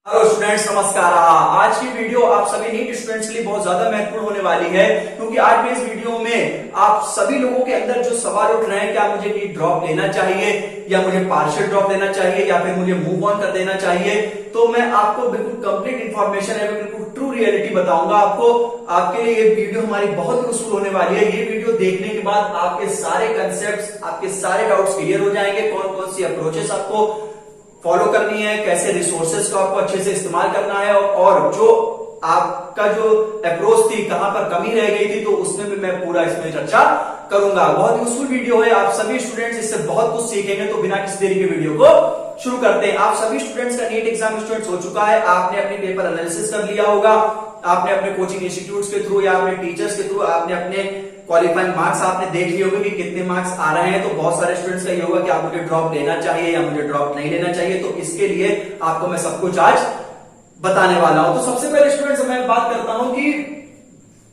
Hello students, नमस्कार। आज की वीडियो आप सभी नीट स्टूडेंट्स के लिए बहुत ज्यादा महत्वपूर्ण होने वाली है, क्योंकि आज मैं इस वीडियो में आप सभी लोगों के अंदर जो सवाल उठ रहे हैं, क्या मुझे नीट ड्रॉप लेना चाहिए या मुझे पार्शियल ड्रॉप लेना चाहिए या फिर मुझे मूव ऑन कर देना चाहिए, तो मैं आपको बिल्कुल कंप्लीट इंफॉर्मेशन है, बिल्कुल ट्रू रियलिटी बताऊंगा आपको। आपके लिए ये वीडियो हमारी बहुत यूजफुल होने वाली है। ये वीडियो देखने के बाद आपके सारे कंसेप्ट, आपके सारे डाउट्स क्लियर हो जाएंगे। कौन कौन सी अप्रोचेस आपको फॉलो करनी है, कैसे रिसोर्सेज को आपको अच्छे से इस्तेमाल करना है, और जो आपका जो अप्रोच थी, कहां पर कमी रह गई थी, तो उसमें भी मैं पूरा इसमें चर्चा करूंगा। बहुत यूजफुल वीडियो है, आप सभी स्टूडेंट्स इससे बहुत कुछ सीखेंगे। तो बिना किसी देरी के वीडियो को शुरू करते हैं। आप सभी स्टूडेंट्स का नीट एग्जाम स्टूडेंट्स हो चुका है, आपने अपनी पेपर एनालिसिस कर लिया होगा, आपने अपने कोचिंग इंस्टीट्यूट्स के थ्रू या अपने टीचर्स के थ्रू आपने अपने क्वालिफाइंग मार्क्स आपने देख लिए होंगे कि कितने मार्क्स आ रहे हैं। तो बहुत सारे स्टूडेंट्स का ये होगा कि आप मुझे ड्रॉप लेना चाहिए या मुझे ड्रॉप नहीं लेना चाहिए। तो इसके लिए आपको मैं सब कुछ आज बताने वाला हूं। तो सबसे पहले स्टूडेंट्स मैं बात करता हूं कि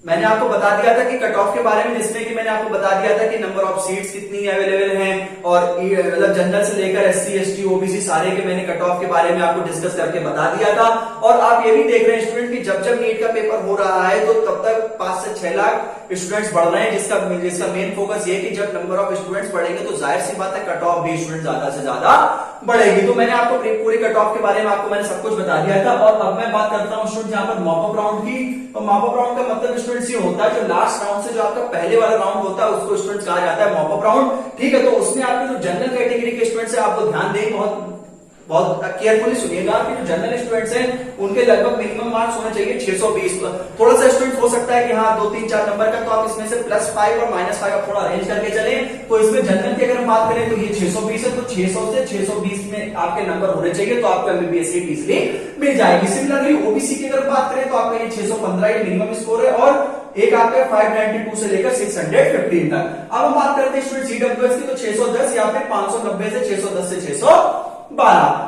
मैंने आपको बता दिया था कि कट ऑफ के बारे में, जिसमें कि मैंने आपको बता दिया था कि नंबर ऑफ सीट्स कितनी अवेलेबल हैं, और मतलब जनरल से लेकर एससी एसटी ओबीसी सारे के मैंने कट ऑफ के बारे में आपको डिस्कस करके बता दिया था। और आप ये भी देख रहे हैं स्टूडेंट कि जब जब नीट का पेपर हो रहा है तो तब तक 5 से 6 लाख स्टूडेंट्स बढ़ रहे हैं, जिसका मेन फोकस ये कि जब नंबर ऑफ स्टूडेंट्स बढ़ेंगे तो जाहिर सी बात है कट ऑफ भी स्टूडेंट ज्यादा से ज्यादा बढ़ेगी। तो मैंने आपको पूरे कट ऑफ के बारे में आपको मैंने सब कुछ बता दिया था। और अब मैं बात करता हूं स्टूडेंट यहाँ पर मॉप अप राउंड की। तो मॉप अप राउंड का मतलब स्टूडेंट्स ये होता है, जो लास्ट राउंड से जो आपका पहले वाला राउंड होता है उसको स्टूडेंट्स कहा जाता है मॉप अप राउंड। ठीक है, तो उसमें आपके जो जनरल कैटेगरी के स्टूडेंट्स है आपको ध्यान दें, बहुत केयरफुली सुनिएगा कि जो जनरल स्टूडेंट्स हैं उनके लगभग मिनिमम मार्क्स होने चाहिए 620। थोड़ा सा स्टूडेंट हो सकता है कि हाँ 2 3 4 नंबर का, तो आप इसमें से +5 और -5 आप थोड़ा अरेंज करके चले। तो इसमें जनरल की अगर हम बात करें तो ये 620 है, तो 600 से 620 में आपके नंबर होने चाहिए, तो आपको एमबीबीएस सीट इजीली मिल जाएगी। सिमिलरली ओबीसी की अगर बात करें तो आपका ये 615 मिनिमम स्कोर है, और एक आपका 592 से लेकर 615 तक। अब हम बात करते हैं स्टूडेंट सीडब्ल्यूएस की, तो 610 या फिर 590 से 610 से 612।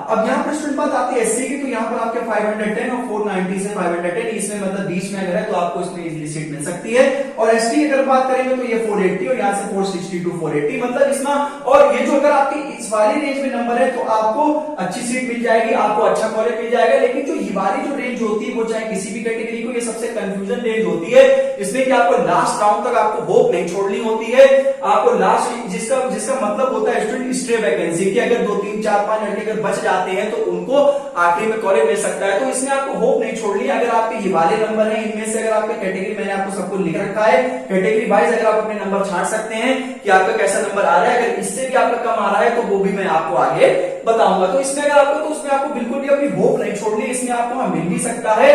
अब यहाँ पर स्टूडेंट बात आती है एससी की, तो यहाँ पर आपके 510 और 490 से 510, इसमें मतलब बीच में अगर है तो आपको इसमें इजीली सीट मिल सकती है। और एसटी की अगर बात करेंगे तो ये 480 और यहाँ से 460 to 480, मतलब इसमें, और ये जो अगर आपकी इस वाली रेंज में नंबर है तो आपको अच्छी सीट मिल जाएगी, आपको अच्छा कॉलेज मिल जाएगा। लेकिन जो ये वाली जो रेंज होती है वो चाहे किसी भी कैटेगरी को, ये सबसे कंफ्यूजन रेंज होती है, इसमें कि आपको लास्ट राउंड तक आपको होप नहीं छोड़नी होती है। आपको लास्ट जिसका मतलब होता है स्टूडेंट स्ट्रे वैकेंसी की, अगर 2 3 4 5 लड़के अगर बच जाते हैं तो उनको आखिरी में कॉलेज मिल सकता है। तो इसमें आपको होप नहीं छोड़नी। अगर आपके ये वाले नंबर हैं, इनमें से अगर आपके कैटेगरी, मैंने आपको सब कुछ लिख रखा है, कैटेगरी वाइज अगर आप अपने नंबर छांट सकते हैं कि आपका कैसा नंबर आ रहा है। अगर इससे भी आपका कम आ रहा है तो वो भी मैं आपको आगे बताऊंगा। तो इसमें अगर आपको, तो उसमें आपको बिल्कुल भी अपनी होप नहीं छोड़नी। इसमें आपको मिल भी सकता है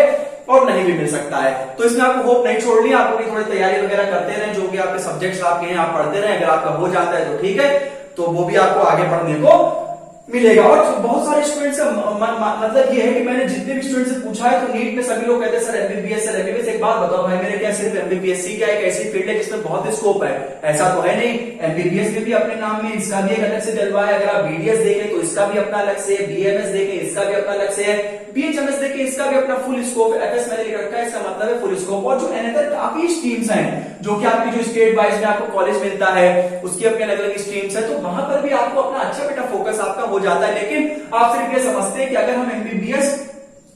और नहीं भी मिल सकता है, तो इसमें आपको होप नहीं छोड़नी। आप अपनी थोड़ी तैयारी वगैरह करते रहे, जो भी आपके सब्जेक्ट्स आपके हैं आप पढ़ते रहे। अगर आपका हो जाता है तो ठीक है, तो वो भी आपको आगे पढ़ने को मिलेगा। और बहुत सारे स्टूडेंट्स का मतलब ये है कि मैंने जितने भी स्टूडेंट से पूछा है तो नीट में सभी लोग कहते हैं सर एमबीबीएस, सर एमबीबीएस। एक बात बताओ भाई मेरे, क्या सिर्फ एमबीबीएस ही क्या एक ऐसी फील्ड है जिसमें बहुत स्कोप है? ऐसा तो है नहीं। एमबीबीएस में भी अपने नाम में इसका भी एक अलग से जलवा है। अगर आप बीडीएस देखें तो इसका भी अपना अलग से है, बीएमएस देखें इसका भी अपना अलग से है, बीएचएमएस देखें इसका भी अपना फुल स्कोप है। एफएस मैंने लिख रखा है, इसका मतलब है फुल स्कोप। और जो अनदर काफी स्ट्रीम्स हैं, जो कि आपकी जो स्टेट वाइज में आपको कॉलेज मिलता है उसकी अपने अलग अलग स्ट्रीम्स है, तो वहां पर भी आपको अपना अच्छा बेटा फोकस आपका हो जाता है। लेकिन आप सिर्फ ये समझते हैं कि अगर हम एमबीबीएस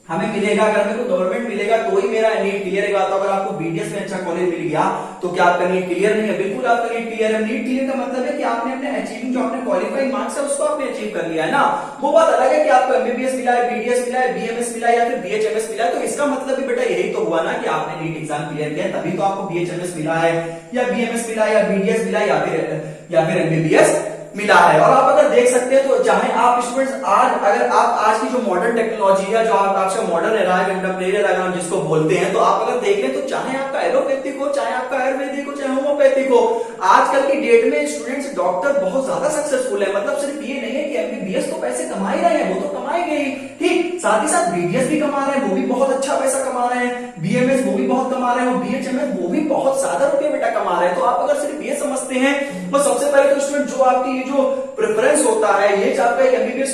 हमें मिलेगा, अगर हमें को गवर्नमेंट मिलेगा तो ही मेरा नीट क्लियर है। तो अगर आपको बीडीएस में अच्छा कॉलेज मिल गया तो क्या आपका नीट क्लियर नहीं है? बिल्कुल आपका नीट क्लियर है। नीट क्लियर का मतलब है कि आपने अपने अचीविंग, जो आपने क्वालिफाइंग मार्क्स है उसको आपने अचीव कर लिया है ना। वो बात अलग है कि आपको एमबीबीएस मिला है, बीडीएस मिला है, बीएमएस मिला है या फिर बीएचएमएस मिला है, तो इसका मतलब भी बेटा यही तो हुआ ना कि आपने नीट एग्जाम क्लियर किया, तभी तो आपको बीएचएमएस मिला है या बीएमएस मिला है या बीडीएस मिला है या फिर एमबीबीएस मिला है। और आप अगर देख सकते हैं तो चाहे आप स्टूडेंट्स अगर आप आज की जो मॉडर्न टेक्नोलॉजी है, जो आपका मॉडर्न एरा है, कंटेम्परेरी एरा हम जिसको बोलते हैं, तो आप अगर देख लें तो चाहे आपका एलोपैथिक हो, चाहे आपका आयुर्वेदिक हो, चाहे होम्योपैथिक हो, आजकल की डेट में स्टूडेंट्स डॉक्टर बहुत ज्यादा सक्सेसफुल है। मतलब सिर्फ ये नहीं है कि एमबीबीएस तो पैसे कमा ही रहे हैं, वो तो कमाएंगे ही, ठीक, साथ ही साथ बीडीएस भी कमा रहे हैं, वो भी बहुत अच्छा पैसा कमा रहे हैं, बीएमएस वो भी बहुत कमा रहे हैं, और बीएचएमएस वो भी बहुत ज्यादा रुपए बेटा कमा रहे हैं। तो आप अगर सिर्फ ये समझते हैं तो सबसे पहले तो स्टूडेंट जो आपकी जो प्रेफरेंस होता है, ये आपका एमबीबीएस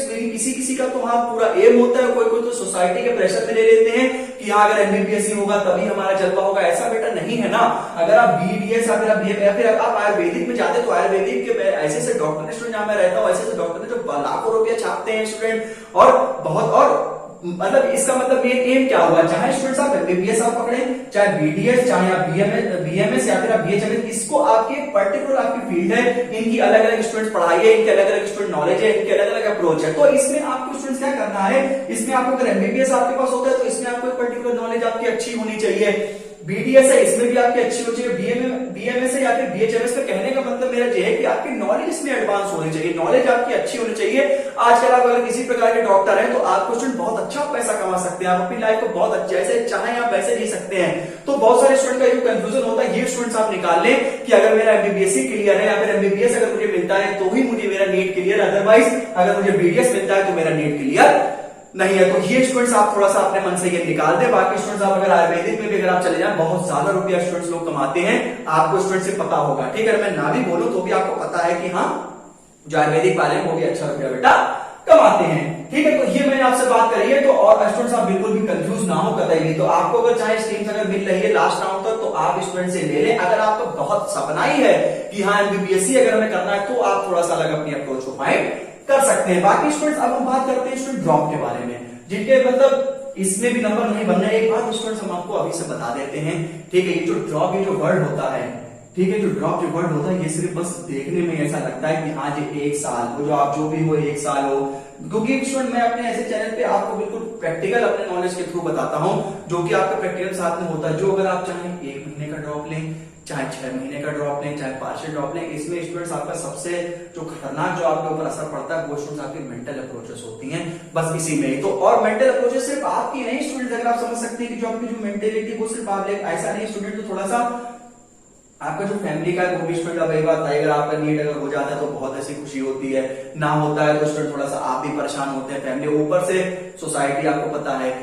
किसी का तो वहां पूरा एम होता है, कोई तो सोसाइटी के प्रेशर में ले लेते हैं कि हाँ अगर एमबीबीएस ही होगा तभी हमारा जलवा होगा। ऐसा बेटा नहीं है ना। अगर आप बीडीएस या फिर आप आयुर्वेदिक में जाते तो आयुर्वेदिक के ऐसे डॉक्टर स्टूडेंट जहां मैं रहता हूँ, ऐसे डॉक्टर ने जो लाखों रुपया छापते हैं स्टूडेंट, और बहुत और मतलब इसका मतलब मेन एम क्या होगा, चाहे स्टूडेंट्स आप एमबीबीएस आप पकड़े, चाहे बीडीएस, चाहे आप बीएमएस या फिर आप बीएचएमएस, इसको आपके पर्टिकुलर आपकी फील्ड है, इनकी अलग अलग स्टूडेंट्स पढ़ाई है, इनके अलग अलग स्टूडेंट नॉलेज है, इनके अलग अलग अप्रोच है। तो इसमें आपको स्टूडेंट्स क्या करना है, इसमें आपको अगर एमबीबीएस आपके पास होता है तो इसमें आपको पर्टिकुलर नॉलेज आपकी अच्छी होनी चाहिए, बीडीएस है इसमें भी आपकी अच्छी होनी चाहिए, बीएमएस है या फिर बीएचएमएस में, कहने का मतलब मेरा ये है कि आपकी नॉलेज इसमें एडवांस होनी चाहिए, नॉलेज आपकी अच्छी होनी चाहिए। आजकल आप अगर किसी प्रकार के डॉक्टर हैं तो आपको स्टूडेंट बहुत अच्छा पैसा कमा सकते हैं, आप अपनी लाइफ को बहुत अच्छे जैसे चाहे आप वैसे जी सकते हैं। तो बहुत सारे स्टूडेंट का ये कंफ्यूजन होता है, ये स्टूडेंट्स आप निकाल लें कि अगर मेरा एमबीबीएस क्लियर है या फिर एमबीबीएस अगर मुझे मिलता है तो ही मुझे मेरा नीट क्लियर, अदरवाइज अगर मुझे बीडीएस मिलता है तो मेरा नीट क्लियर नहीं है। तो ये स्टूडेंट्स आप थोड़ा सा अपने मन से ये निकाल दे। बाकी स्टूडेंट्स आप अगर आयुर्वेदिक में भी अगर आप चले जाएं, बहुत ज्यादा रुपया स्टूडेंट्स लोग कमाते हैं, आपको स्टूडेंट से पता होगा, ठीक है। मैं ना भी बोलूं तो भी आपको पता है कि हाँ जो आयुर्वेदिक वाले हैं वो भी अच्छा रुपया बेटा कमाते हैं, ठीक है। तो ये मैंने आपसे बात करी है। तो और स्टूडेंट्स आप बिल्कुल भी कंफ्यूज ना हो कतई भी। तो आपको अगर चाहे स्ट्रीम्स अगर मिल रही है लास्ट राउंड तक तो आप स्टूडेंट से ले लें। अगर आपका बहुत सपना ही है कि हाँ एमबीबीएस अगर हमें करना है तो आप थोड़ा सा अलग अपनी अप्रोच को फाइंड कर सकते हैं। बाकी स्टूडेंट्स अब हम बात करते हैं स्टूडेंट ड्रॉप के बारे में, जिनके मतलब इसमें भी नंबर नहीं बनना है। एक बात स्टूडेंट्स हम आपको अभी से बता देते हैं, ठीक है। ये जो ड्रॉप ये जो वर्ड होता है, ठीक है, जो ड्रॉप जो वर्ड होता है ये सिर्फ बस देखने में ऐसा लगता है कि हाँ जी एक साल, वो जो आप जो भी हो एक साल हो, क्योंकि स्टूडेंट मैं अपने ऐसे चैनल पे आपको बिल्कुल प्रैक्टिकल अपने नॉलेज के थ्रू बताता हूँ, जो कि आपका प्रैक्टिकल साथ में होता है। जो अगर आप चाहें 1 महीने का ड्रॉप लें, चाहे 6 महीने का ड्रॉप लें, चाहे पार्शियल ड्रॉप लें, इसमें स्टूडेंट्स आपका सबसे जो खतरनाक जो आपके ऊपर असर पड़ता है वो स्टूडेंट्स आपकी मेंटल अप्रोचेस होती हैं, बस इसी में ही। तो और मेंटल अप्रोचेस सिर्फ आपकी नहीं स्टूडेंट, अगर आप समझ सकते हैं कि जो आपकी जो मेंटेलिटी वो सिर्फ आप ऐसा नहीं स्टूडेंट, तो थोड़ा सा आपका जो फैमिली का वो भी स्टूडेंट, अब एक बात है अगर आपका नीट अगर हो जाता है तो बहुत ऐसी खुशी होती है, ना होता है तो स्टूडेंट थोड़ा सा आप भी परेशान होते हैं, फैमिली ऊपर से सोसाइटी आपको पता है,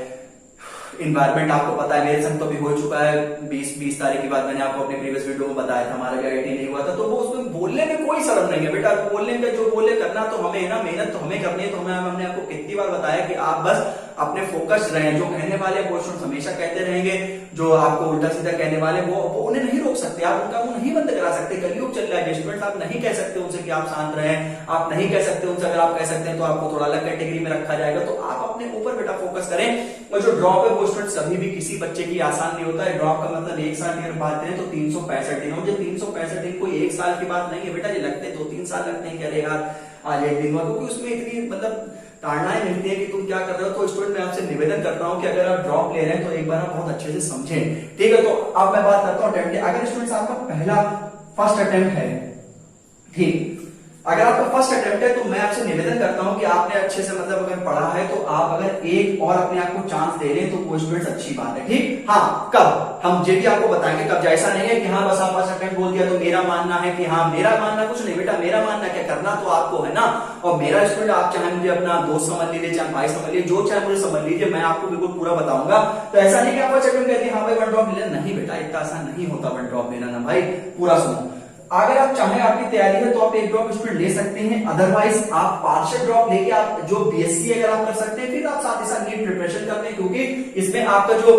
इन्वायरमेंट आपको पता है। मेरे संग तो भी हो चुका है 20 तारीख की बात, मैंने आपको अपने प्रीवियस वीडियो में बताया था, हमारा भी आईटी नहीं हुआ था, तो वो उसमें बोलने में कोई शर्म नहीं है बेटा, बोलने में जो बोले करना तो हमें है ना, मेहनत तो हमें करनी है। तो हमने आपको कितनी बार बताया कि आप बस अपने फोकस रहें, जो कहने वाले वो हमेशा कहते रहेंगे, जो आपको उल्टा सीधा कहने वाले वो उन्हें नहीं रोक सकते, आप उनका मुंह नहीं बंद करा सकते। कलयुग चल रहा है स्टूडेंट्स, आप नहीं कह सकते उनसे कि आप शांत रहें, आप नहीं कह सकते उनसे, अगर आप कह सकते हैं तो आपको थोड़ा अलग कैटेगरी में रखा जाएगा। तो आप अपने ऊपर बेटा फोकस करें। और जो ड्रॉप है वो स्टूडेंट कभी भी किसी बच्चे की आसान नहीं होता है। ड्रॉप का मतलब एक साल की अगर बात करें तो 365 दिन, और जो 365 दिन कोई एक साल की बात नहीं है बेटा, ये लगते 2-3 साल लगते हैं, कह रहे यार आज एक दिन हुआ, क्योंकि उसमें इतनी मतलब ताड़नाएं मिलती है कि तुम क्या कर रहे हो। तो स्टूडेंट मैं आपसे निवेदन करता हूं कि अगर आप ड्रॉप ले रहे हैं तो एक बार आप बहुत अच्छे से समझें, ठीक है। तो अब मैं बात करता हूं अटेम्प्ट की। अगर स्टूडेंट्स आपका फर्स्ट अटेम्प्ट है, ठीक, अगर आपका फर्स्ट अटेम्प्ट है तो मैं आपसे निवेदन करता हूं कि आपने अच्छे से मतलब अगर पढ़ा है तो आप अगर एक और अपने आप को चांस दे लें तो वो स्टूडेंट्स अच्छी बात है, ठीक। हाँ कब हम ये भी आपको बताएंगे कब, ऐसा नहीं है कि हाँ बस आप फर्स्ट अटेम्प्ट बोल दिया तो मेरा मानना है कि हाँ, मेरा मानना कुछ नहीं बेटा, मेरा मानना क्या, करना तो आपको है ना। और मेरा स्टूडेंट आप चाहे मुझे अपना दोस्त समझ लीजिए, चाहे भाई समझ लीजिए, जो चाहे मुझे समझ लीजिए, मैं आपको बिल्कुल पूरा बताऊंगा। तो ऐसा नहीं कि आप फर्स्ट अटेम्प्ट कहते हैं हाँ भाई 1 ड्रॉप मिले, नहीं बेटा इतना आसान नहीं होता 1 ड्रॉप लेना ना भाई, पूरा सुनो। अगर आप चाहें आपकी तैयारी है तो आप 1 ड्रॉप स्टूडेंट ले सकते हैं, अदरवाइज आप पार्शियल ड्रॉप लेके आप जो बीएससी अगर आप कर सकते हैं, फिर आप साथ ही साथ नीट प्रिपरेशन करते हैं, क्योंकि इसमें आपका जो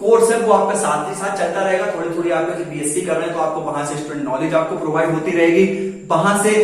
कोर्स है वो आपका साथ ही साथ चलता रहेगा। थोड़ी थोड़ी आप बीएससी कर रहे हैं तो आपको वहां से स्टूडेंट नॉलेज आपको प्रोवाइड होती रहेगी, वहां से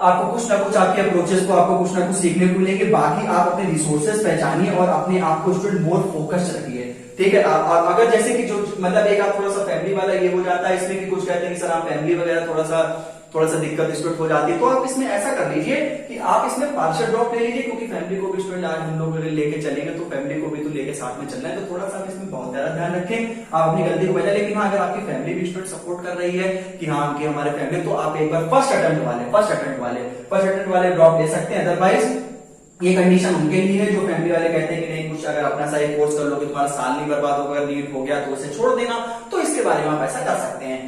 आपको कुछ ना कुछ आपके अप्रोचेस को आपको कुछ ना कुछ सीखने को मिलेंगे। बाकी आप अपने रिसोर्सेज पहचानिए और अपने आप को स्टूडेंट मोर फोकस रखिए, ठीक है। अगर जैसे कि जो मतलब एक आप थोड़ा सा फैमिली वाला ये हो जाता है, इसमें भी कुछ कहते हैं कि सर आप फैमिली वगैरह थोड़ा सा दिक्कत स्टूडेंट हो जाती है, तो आप इसमें ऐसा कर लीजिए कि आप इसमें पार्शियल ड्रॉप ले लीजिए, क्योंकि फैमिली को भी स्टूडेंट आज हम लोग लेके चलेंगे तो फैमिली को भी तो लेके साथ में चलना है, तो थोड़ा सा इसमें बहुत ज्यादा ध्यान रखें, आप अपनी गलती को बजाय। लेकिन हाँ अगर आपकी फैमिली भी स्टूडेंट सपोर्ट कर रही है कि हाँ कि हमारे फैमिली, तो आप एक बार फर्स्ट अटेम्प्ट वाले ड्रॉप ले सकते हैं। अदरवाइज ये कंडीशन उनके लिए है जो फैमिली वाले कहते हैं कि नहीं कुछ अगर अपना सा एक कोर्स कर लो कि तुम्हारा साल नहीं बर्बाद होगा, नीट हो गया तो उसे छोड़ देना, तो इसके बारे में आप ऐसा कर सकते हैं।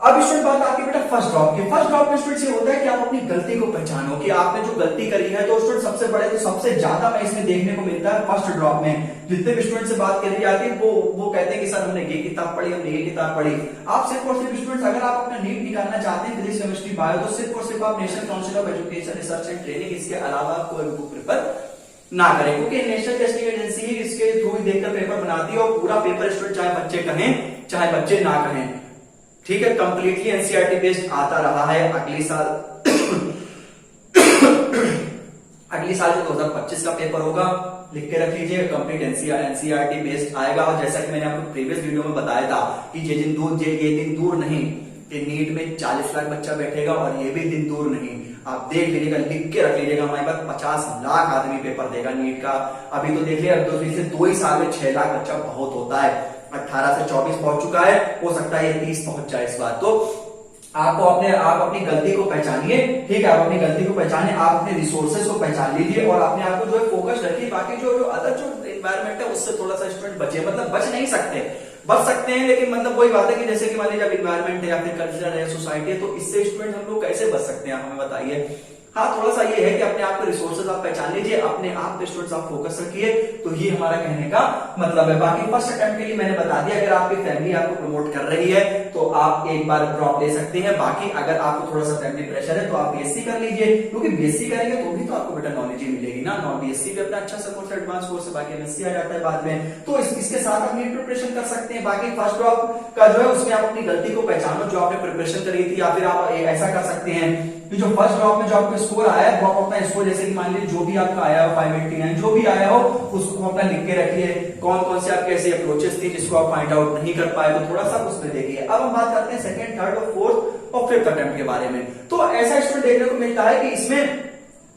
अब स्टूडेंट बात आती है बेटा फर्स्ट ड्रॉप की। फर्स्ट ड्रॉप में स्टूडेंट ये होता है कि आप अपनी गलती को पहचानो कि आपने जो गलती करी है। तो स्टूडेंट सबसे बड़े तो सबसे ज्यादा मैं इसमें देखने को मिलता है फर्स्ट ड्रॉप में, जितने भी स्टूडेंट से बात करी जाती है वो कहते हैं कि सर हमने ये किताब पढ़ी, हमने ये किताब पढ़ी। आप सिर्फ और सिर्फ स्टूडेंट्स अगर आप अपना नीट निकालना चाहते हैं फिजिक्स केमिस्ट्री बायो, तो सिर्फ और सिर्फ आप national council of education research and training, इसके अलावा आप कोई बुक प्रिफर ना करें, क्योंकि नेशनल टेस्टिंग एजेंसी इसके थ्रू ही देखकर पेपर बनाती है और पूरा पेपर स्टूडेंट चाहे बच्चे कहें चाहे बच्चे ना कहें, ठीक है, कंप्लीटली एनसीईआरटी बेस्ड आता रहा है। अगली साल जो 2025 का पेपर होगा लिख के रख लीजिए, कंप्लीट एनसीईआरटी बेस्ड आएगा। और जैसा कि मैंने आपको प्रीवियस वीडियो में बताया था कि ये दिन दूर नहीं कि नीट में 40 लाख बच्चा बैठेगा, और ये भी दिन दूर नहीं। आप देख लीजिएगा, लिख के रख लीजिएगा, हमारे पास 50 लाख आदमी पेपर देगा नीट का। अभी तो देख लिया, से 2 ही साल में 6 लाख बच्चा बहुत होता है। 18 से 24 पहुंच चुका है, हो सकता है ये 30 पहुंच जाए इस बार। तो आप अपनी गलती को पहचानिए, ठीक है, आप अपनी गलती को पहचानिए, आप अपने रिसोर्सेज को पहचान लीजिए और अपने आप को जो है फोकस रखिए। बाकी जो अदर जो एनवायरमेंट है उससे थोड़ा सा स्टूडेंट बचे, मतलब बच नहीं सकते, बच सकते हैं, लेकिन मतलब वही बात है कि जैसे कि मान लीजिए जब इन्वायरमेंट है या फिर कल्चर है, सोसाइटी है, तो इससे स्टूडेंट हम लोग कैसे बच सकते हैं, आप हमें बताइए। हाँ, थोड़ा सा ये है कि अपने आप को रिसोर्सेज आप पहचान लीजिए, अपने आप पे स्टूडेंट्स आप फोकस रखिए, तो ये हमारा कहने का मतलब है। बाकी फर्स्ट अटेम्प्ट के लिए मैंने बता दिया, अगर आपकी फैमिली आपको प्रमोट कर रही है तो आप एक बार ड्रॉप ले सकते हैं। बाकी अगर आपको थोड़ा सा फैमिली प्रेशर है तो आप बीएससी कर लीजिए, क्योंकि बीएससी करेंगे तो भी तो आपको बेटर नॉलेज ही मिलेगी ना। नॉन बीएससी भी अपना अच्छा सा कोर्स, एडवांस कोर्स है, बाकी एमएससी आ जाता है बाद में, तो इसके साथ आप नीट प्रिपरेशन कर सकते हैं। बाकी फर्स्ट ड्रॉप का जो है उसमें आप अपनी गलती को पहचानो, जो आपने प्रिपरेशन करी थी, या फिर आप ऐसा कर सकते हैं कि जो फर्स्ट ड्रॉप में जो आपको स्कोर आया है, वो अपना स्कोर जैसे कि मान लीजिए जो भी आपका आया हो 589 जो भी आया हो उसको अपना लिख के रखिए। कौन कौन से आपके ऐसे अप्रोचेस थी जिसको आप फाइंड आउट नहीं कर पाए, तो थोड़ा सा उसमें देखिए। अब हम बात करते हैं सेकंड, थर्ड और फोर्थ और फिफ्थ अटेम्प्ट के बारे में। तो ऐसा स्टूडेंट देखने को मिलता है कि इसमें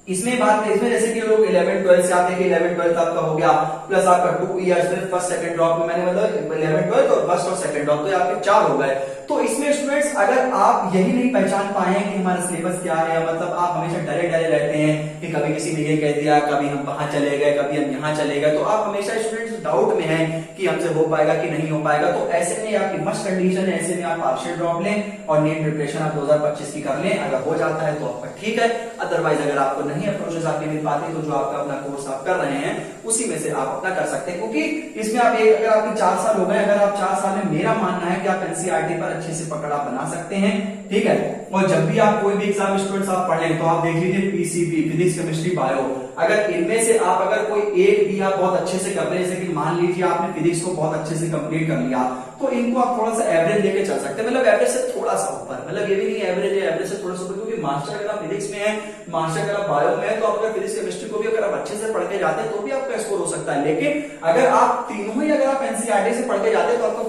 जैसे कि लोग 11 12 से आते हैं कि 11 12 आपका हो गया, प्लस आपका 2 ईयर्स फिर फर्स्ट सेकंड ड्रॉप में, मैंने मतलब 11 12 और फर्स्ट और सेकंड ड्रॉप, तो ये आपके 4 हो गए। तो इसमें स्टूडेंट्स अगर आप यही नहीं पहचान पाए कि हमारा सिलेबस क्या है, मतलब आप हमेशा डरे रहते हैं कि कभी किसी ने ये कह दिया, कभी हम वहां चले गए, कभी हम यहाँ चले गए, तो आप हमेशा स्टूडेंट्स डाउट में हैं कि हमसे हो पाएगा कि नहीं हो पाएगा। तो ऐसे में आपकी मस्ट कंडीशन है, ऐसे में आप पार्शियल ड्रॉप लें और नीट प्रिपरेशन आप 2025 की कर लें। अगर हो जाता है तो आपका ठीक है, अदरवाइज अगर आपको नहीं अप्रोचेस आपकी मिल पाती तो जो आपका अपना कोर्स आप कर रहे हैं उसी में से आप अपना कर सकते हैं। क्योंकि इसमें आप अगर आपके 4 साल हो गए, अगर आप 4 साल में, मेरा मानना है कि आप एनसीईआरटी पर अच्छे से पकड़ आप बना सकते हैं, ठीक है। और जब भी आप कोई भी एग्जाम स्टूडेंट्स आप पढ़ें तो आप देख लीजिए पीसीबी, फिजिक्स केमिस्ट्री बायो, अगर इनमें से आप अगर कोई एक भी आप बहुत अच्छे से कर रहे हैं, जैसे कि मान लीजिए आपने फिजिक्स को बहुत अच्छे से कंप्लीट कर लिया, तो इनको आप थोड़ा सा एवरेज लेके चल सकते हैं, मतलब एवरेज से थोड़ा सा ऊपर, मतलब ये भी नहीं एवरेज है, एवरेज से थोड़ा सा ऊपर। क्योंकि मास्टर अगर आप फिजिक्स में है, मास्टर अगर आप बायो में है, तो आप अगर फिजिक्स केमिस्ट्री को भी अगर आप अच्छे से पढ़ के जाते हैं तो भी आपका स्कोर हो सकता है। लेकिन अगर आप तीनों ही अगर आप एनसीईआरटी से पढ़ के जाते हैं तो आपका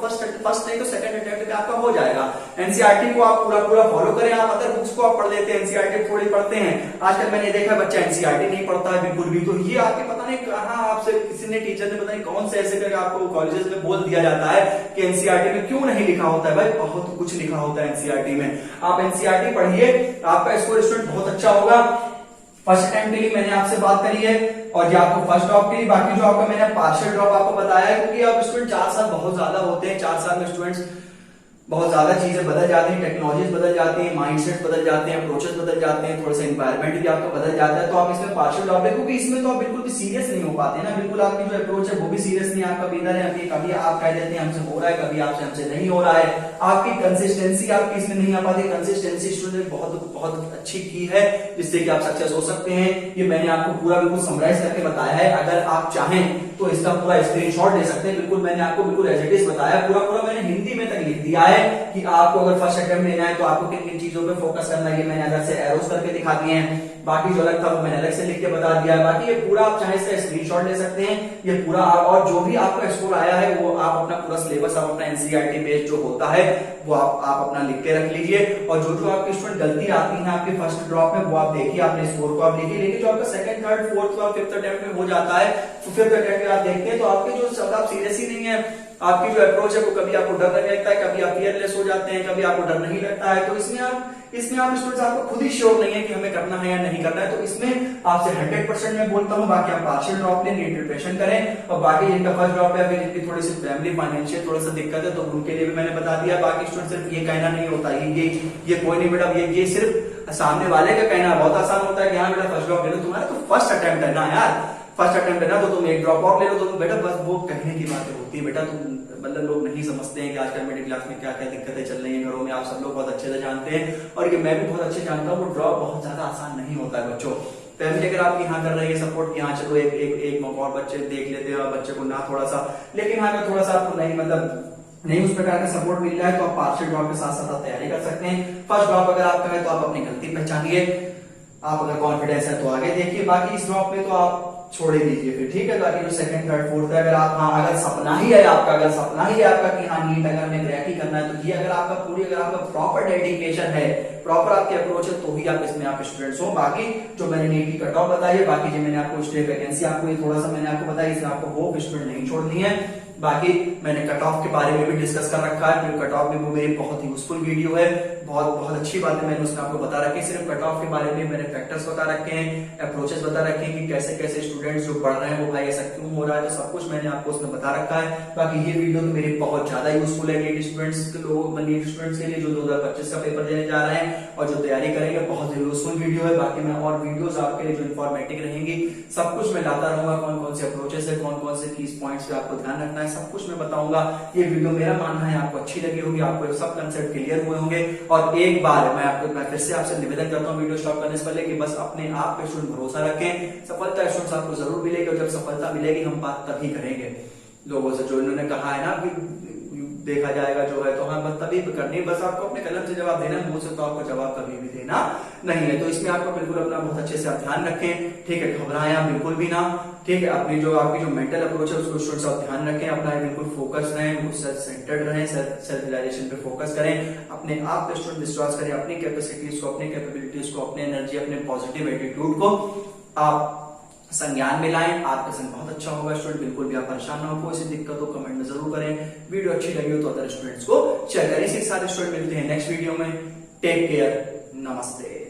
फर्स्ट नहीं तो सेकंड अटेम्प्ट में आपका हो जाएगा। एनसीईआरटी को आप पूरा फॉलो करें, आप अदर बुक्स को आप पढ़ लेते हैं, एनसीईआरटी थोड़ी पढ़ते हैं। आजकल मैंने देखा बच्चा एनसीईआरटी नहीं पढ़ता है बिल्कुल भी, तो ये आपके पता नहीं कहां आपसे किसी ने, टीचर ने पता नहीं कौन से ऐसे करके आपको कॉलेजेस में बोल दिया जाता है कि एनसीईआरटी में क्यों नहीं लिखा होता है। भाई बहुत कुछ लिखा होता है एनसीईआरटी में, आप एनसीईआरटी पढ़िए, आपका स्कोर स्टूडेंट बहुत अच्छा होगा। फर्स्ट अटेम्प्ट के लिए मैंने आपसे बात करी है, और ये आपको फर्स्ट ड्रॉप के लिए, बाकी जो आपका मैंने पार्शियल ड्रॉप आपको बताया है, क्योंकि अब स्टूडेंट 4 साल बहुत ज्यादा होते हैं, 4 साल में स्टूडेंट्स बहुत ज्यादा चीजें बदल जाती हैं, टेक्नोलॉजीज बदल जाती हैं, माइंडसेट बदल जाते हैं, अप्रोचेस बदल जाते हैं, थोड़ा सा एनवायरमेंट भी आपका बदल जाता है। तो आप इसमें पार्शियल ड्रॉप लें, क्योंकि इसमें तो आप बिल्कुल भी सीरियस नहीं हो पाते ना, बिल्कुल आपकी जो अप्रोच है वो भी सीरियस नहीं, आपका इधर है, कभी आप कह देते हैं हमसे हो रहा है, कभी आपसे हमसे नहीं हो रहा है, आपकी कंसिस्टेंसी आपकी इसमें नहीं आ पाती। कंसिस्टेंसी स्टूडेंट बहुत अच्छी की है जिससे कि आप सक्सेस हो सकते हैं। ये मैंने आपको पूरा बिल्कुल समराइज करके बताया है, अगर आप चाहें तो इसका पूरा स्क्रीनशॉट ले सकते हैं। बिल्कुल मैंने आपको बिल्कुल एज इट इज बताया, पूरा मैंने हिंदी में तक लिख दिया है कि आपको अगर फर्स्ट अटेम्प्ट लेना है तो आपको किन किन चीजों पे फोकस करना है, ये मैंने अलग से एरोस करके दिखा दिए हैं। बाकी जो अलग था वो मैंने अलग से लिख के बता दिया है। बाकी ये पूरा आप चाहे इसका स्क्रीनशॉट ले सकते हैं, ये पूरा और जो भी आपका स्कोर आया है वो आप अपना पूरा सिलेबस, आप अपना एनसीईआरटी बेस्ड जो होता है वो आप अपना लिख के रख लीजिए। और जो आपकी स्टूडेंट गलती आती है आपके फर्स्ट ड्रॉप में वो आप देखिए, अपने स्कोर को आप लिखिए। लेकिन जो आपका सेकंड, थर्ड, फोर्थ और फिफ्थ अटेम्प्ट में हो जाता है, तो फिफ्थ अटेम्प्ट में आप देखते हैं तो आपके जो शब्द आप सीरियस ही नहीं है, आपकी जो अप्रोच है वो कभी आपको डर लगने लगता है, कभी आप फियरलेस हो जाते हैं, कभी आपको डर नहीं लगता है। तो इसमें आप स्टूडेंट्स आपको खुद ही श्योर नहीं है कि हमें करना है या नहीं करना है। तो इसमें आपसे 100% मैं बोलता हूं, बाकी आप पार्शियल ड्रॉप लें, नीट प्रिपरेशन करें। और बाकी जिनका फर्स्ट ड्रॉप है, फिर इनकी थोड़ी सी फैमिली फाइनेंशियल थोड़ा सा दिक्कत है, तो उनके लिए भी मैंने बता दिया। बाकी स्टूडेंट सिर्फ ये कहना नहीं होता, ये कोई नहीं बेटा, ये सिर्फ सामने वाले का कहना बहुत आसान होता है कि हाँ बेटा फर्स्ट ड्रॉप ले लो, तुम्हारा तो फर्स्ट अटेम्प्ट है ना यार, फर्स्ट अटेम्प्ट है ना, तो तुम एक ड्रॉप आउट ले लो। तो बेटा बस वो कहने की बातें होती है बेटा, तुम मतलब लोग नहीं समझते हैं कि आजकल मिडिल क्लास में क्या क्या दिक्कतें चल रही हैं घरों में, आप सब लोग बहुत अच्छे से जानते हैं, और ये मैं भी बहुत अच्छे जानता हूँ। वो ड्रॉप बहुत ज्यादा आसान नहीं होता है बच्चों। फैमिली अगर आपकी यहाँ कर रही है सपोर्ट, यहाँ चलो एक मौका और बच्चे देख लेते हैं, बच्चे को ना थोड़ा सा, लेकिन हाँ अगर थोड़ा सा आपको नहीं मतलब नहीं उस प्रकार का सपोर्ट मिल रहा है तो आप पार्शियल ड्रॉप के साथ साथ तैयारी कर सकते हैं। फर्स्ट ड्रॉप अगर आपका है तो आप अपनी गलती पहचानिए, आप अगर कॉन्फिडेंस है तो आगे देखिए। बाकी इस ड्रॉप में तो आप छोड़ ही दीजिए फिर, ठीक है। बाकी जो सेकंड थर्ड फोर्थ है, अगर आप, हाँ अगर सपना ही है आपका, अगर सपना ही है आपका कि हाँ नीट अगर हमें क्रैक ही करना है, तो ये अगर आपका पूरी, अगर आपका प्रॉपर डेडिकेशन है, प्रॉपर आपकी अप्रोच है, तो ही आप इसमें आप स्टूडेंट्स हो। बाकी जो मैंने नीट की कट ऑफ बताई है, बाकी जो मैंने आपको स्टेट वैकेंसी आपको ये थोड़ा सा मैंने आपको बताया, इसमें आपको होप स्टूडेंट नहीं छोड़नी है। बाकी मैंने कट ऑफ के बारे में भी डिस्कस कर रखा है, फिर कट ऑफ में वो मेरी बहुत ही यूजफुल वीडियो है, बहुत बहुत अच्छी बातें मैंने उसमें आपको बता रखी है। सिर्फ कट ऑफ के बारे में मैंने फैक्टर्स बता रखे हैं, अप्रोचेस बता रखे हैं कि कैसे कैसे स्टूडेंट्स जो पढ़ रहे हैं वो भाई ऐसा क्यों हो रहा है, तो सब कुछ मैंने आपको उसमें बता रखा है। बाकी ये वीडियो तो मेरी बहुत ज्यादा यूजफुल है नीट स्टूडेंट्स के लोग, नीट स्टूडेंट्स के लिए जो 2025 का पेपर देने जा रहे हैं और जो तैयारी करेंगे, बहुत यूजफुल वीडियो है। बाकी मैं और वीडियोस आपके लिए जो इन्फॉर्मेटिव रहेंगी सब कुछ मैं लाता रहूंगा, कौन कौन से अप्रोचेस है, कौन कौन से कीज पॉइंट्स पे आपको ध्यान रखना है, सब कुछ मैं बताऊंगा। ये वीडियो मेरा मानना है आपको अच्छी लगी होगी, आपको सब कंसेप्ट क्लियर हुए होंगे। और एक बार मैं फिर से आपसे निवेदन करता हूँ वीडियो स्टॉप करने से पहले कि बस अपने आप पे स्टूडेंट भरोसा रखें, सफलता स्टूडेंट्स आपको जरूर मिलेगी, और जब सफलता मिलेगी हम बात तभी करेंगे लोगों से, जो इन्होंने कहा है ना कि देखा जाएगा जो है, तो हाँ बस तभी करनी है, बस आपको अपने कलम से जवाब देना है, मुंह से तो आपको जवाब कभी भी देना नहीं है। तो इसमें आपको बिल्कुल अपना बहुत अच्छे से आप ध्यान रखें, ठीक है, घबराएं आप बिल्कुल भी ना, ठीक है। अपनी जो आपकी जो मेंटल अप्रोच है उसको स्टूडेंट्स आप ध्यान रखें, अपना बिल्कुल फोकस रहें, सेल्फ सेंटर्ड रहें, सेल्फ रियलाइजेशन पे फोकस करें, अपने आप पे स्टूडेंट विश्वास करें, अपनी कैपेसिटीज को, अपनी कैपेबिलिटीज को, अपनी एनर्जी, अपने पॉजिटिव एटीट्यूड को आप संज्ञान में लाएं। आपका संग बहुत अच्छा होगा स्टूडेंट, बिल्कुल भी आप परेशान ना हो। कोई सी दिक्कत हो कमेंट में जरूर करें, वीडियो अच्छी लगी हो तो अदर स्टूडेंट्स को शेयर करें। इसी के साथ स्टूडेंट मिलते हैं नेक्स्ट वीडियो में, टेक केयर, नमस्ते।